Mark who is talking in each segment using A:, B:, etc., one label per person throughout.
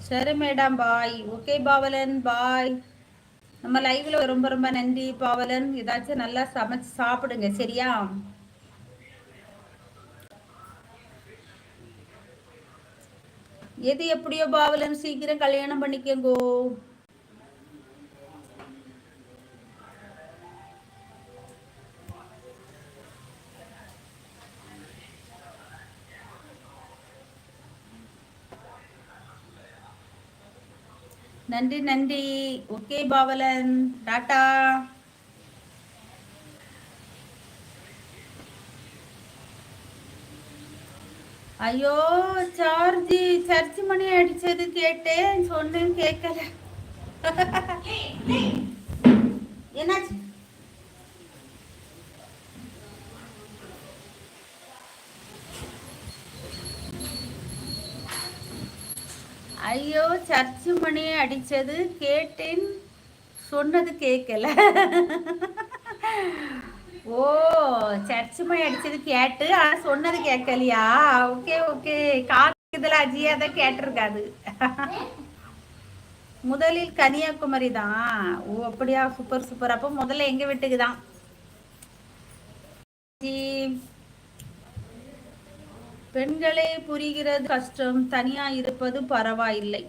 A: சரி மேடம், பாய். ஓகே பாவலன், பாய். நம்ம லைவ்ல ரொம்ப ரொம்ப நன்றி பாவலன். ஏதாச்சும் நல்லா சமைச்சு சாப்பிடுங்க, சரியா? எது எப்படியோ பாவலன், சீக்கிரம் கல்யாணம் பண்ணிக்கங்கோ. நன்றி நன்றி. ஓகே பாவலன், டாட்டா. ஐயோ, சர்ச் மணி அடிச்சது கேட்டேன், சொன்னேன் கேட்கல. என்னாச்சு? ஐயோ, சர்ச் மணி அடிச்சது கேட்டேன், சொன்னது கேட்கல. ஓ, சர்ச் மணி அடிச்சது கேட்டு ஆனா சொன்னது கேட்கலையா? Okay okay. காக்குதுல அஜியா தான் கேட்டிருக்காது. முதலில் கன்னியாகுமரி தான். ஓ அப்படியா, சூப்பர் சூப்பர். அப்போ முதல்ல எங்க வீட்டுக்கு தான். பெண்களே புரிகிறது கஷ்டம், தனியா இருப்பது பரவாயில்லை.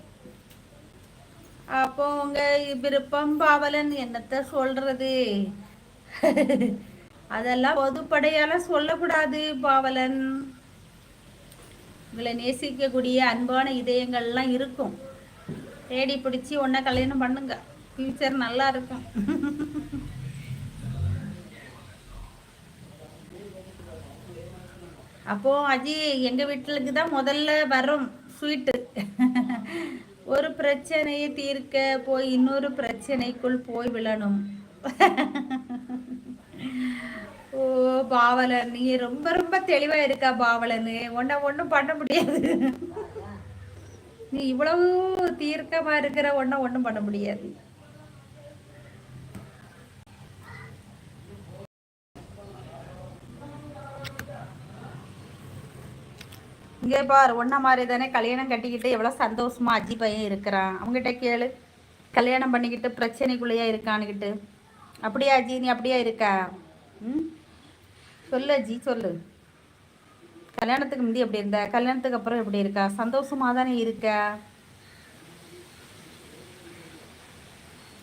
A: அப்போ உங்க விருப்பம் பாவலன், என்னத்த சொல்றது? அதெல்லாம் பொதுப்படையால சொல்லக்கூடாது பாவலன். உங்களை நேசிக்கக்கூடிய அன்பான இதயங்கள்லாம் இருக்கும். தேடி பிடிச்சி ஒன்ன கல்யாணம் பண்ணுங்க, ஃபியூச்சர் நல்லா இருக்கும். அப்போ அஜி எங்க வீட்டுக்கு தான் முதல்ல வரும் ஸ்வீட்டு. ஒரு பிரச்சனையை தீர்க்க போய் இன்னொரு பிரச்சனைக்குள் போய் விழணும். ஓ பாவலன், நீ ரொம்ப ரொம்ப தெளிவா இருக்கா பாவலன்னு. ஒன்னும் பண்ண முடியாது. நீ இவ்வளவு தீர்க்கமா இருக்கிற, ஒன்னும் பண்ண முடியாது. இங்கே பார், ஒன்ன மாதிரி தானே கல்யாணம் கட்டிக்கிட்டு எவ்வளவு சந்தோஷமா அஜி பையன் இருக்கிறான். அவங்ககிட்ட கேளு, கல்யாணம் பண்ணிக்கிட்டு பிரச்சனைக்குள்ளேயா இருக்கான்னுக்கிட்டு. அப்படியா அஜி, நீ அப்படியா இருக்கா? ம், சொல்லு அஜி சொல்லு. கல்யாணத்துக்கு முந்தி எப்படி இருந்த, கல்யாணத்துக்கு அப்புறம் எப்படி இருக்கா? சந்தோஷமா தானே இருக்கா?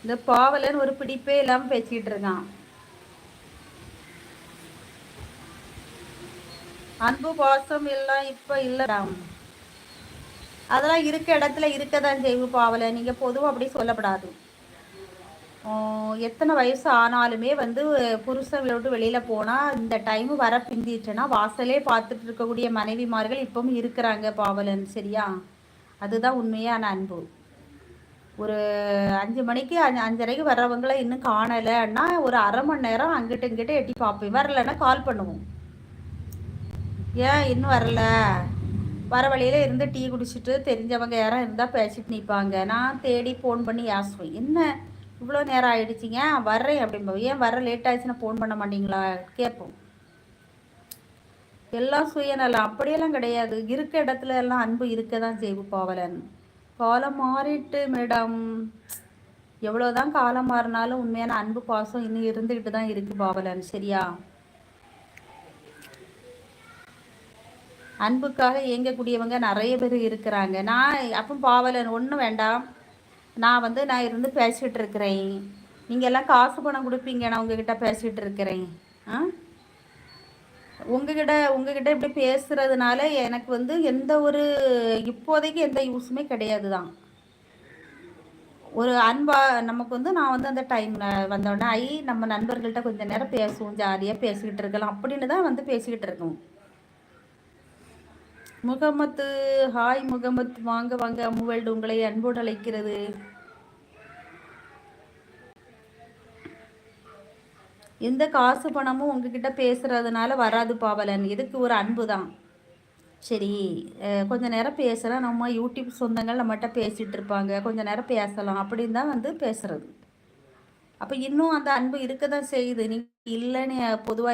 A: இந்த பாவலன்னு ஒரு பிடிப்பே இல்லாம பேசிக்கிட்டு இருக்கான். அன்பு பாசம் எல்லாம் இப்ப இல்லடா. அதெல்லாம் இருக்க இடத்துல இருக்கதான் செய்வோம் பாவல. நீங்க பொதுவாக அப்படி சொல்லப்படாது. எத்தனை வயசு ஆனாலுமே வந்து புருஷன் விட்டு வெளியில போனா இந்த டைம் வர பிந்திச்சுன்னா வாசலே பார்த்துட்டு இருக்கக்கூடிய மனைவிமார்கள் இப்பவும் இருக்கிறாங்க பாவலன், சரியா? அதுதான் உண்மையான அன்பு. ஒரு 5 மணிக்கு 5:30க்கு வர்றவங்கள இன்னும் காணலைன்னா ஒரு அரை மணி நேரம் அங்கிட்ட இங்கிட்ட எட்டி பார்ப்பேன். வரலைன்னா கால் பண்ணுவோம். ஏன் இன்னும் வரல, வர வழியில் இருந்து டீ குடிச்சிட்டு தெரிஞ்சவங்க யாரும் இருந்தால் பேசிட்டு நிற்பாங்க. நான் தேடி ஃபோன் பண்ணி யாசுவேன், என்ன இவ்வளோ நேரம் ஆகிடுச்சிங்க, வர்றேன் அப்படின்போம். ஏன் வர லேட் ஆயிடுச்சுன்னா ஃபோன் பண்ண மாட்டீங்களா கேட்போம். எல்லாம் சுயநலம் அப்படியெல்லாம் கிடையாது. இருக்க இடத்துல எல்லாம் அன்பு இருக்க தான் செய்வோம் பாவலன். காலம் மாறிட்டு மேடம். எவ்வளோதான் காலம் மாறினாலும் உண்மையான அன்பு பாசம் இன்னும் இருந்துக்கிட்டு தான் இருக்கு பாவலன், சரியா? அன்புக்காக இயங்கக்கூடியவங்க நிறைய பேர் இருக்கிறாங்க. நான் அப்போ பாவலன் ஒன்றும் வேண்டாம். நான் இருந்து பேசிகிட்டு இருக்கிறேன். நீங்கள் எல்லாம் காசு பணம் கொடுப்பீங்க, நான் உங்ககிட்ட பேசிகிட்டு இருக்கிறேன். உங்ககிட்ட இப்படி பேசுறதுனால எனக்கு வந்து எந்த ஒரு இப்போதைக்கு எந்த யூஸுமே கிடையாது தான். ஒரு அன்பா நமக்கு வந்து நான் வந்து அந்த டைமில் வந்தோடனே நம்ம நண்பர்கள்ட்ட கொஞ்சம் நேரம் பேசுவோம், ஜாலியாக பேசிக்கிட்டு இருக்கலாம் அப்படின்னு தான் வந்து பேசிக்கிட்டு இருக்கோம். முகமத்து, ஹாய் முகமத், வாங்க வாங்க. அம்முவேல்டு உங்களை அன்போடு அழைக்கிறது. எந்த காசு பணமும் உங்ககிட்ட பேசுறதுனால வராது பாவலன். எதுக்கு ஒரு அன்பு தான். சரி, கொஞ்ச நேரம் பேசலாம். நம்ம யூடியூப் சொந்தங்கள் நம்மகிட்ட பேசிகிட்டு இருப்பாங்க, கொஞ்ச நேரம் பேசலாம் அப்படின்னு தான் வந்து பேசுறது. அப்போ இன்னும் அந்த அன்பு இருக்க தான் செய்யுது. நீ இல்லைன்னு பொதுவாக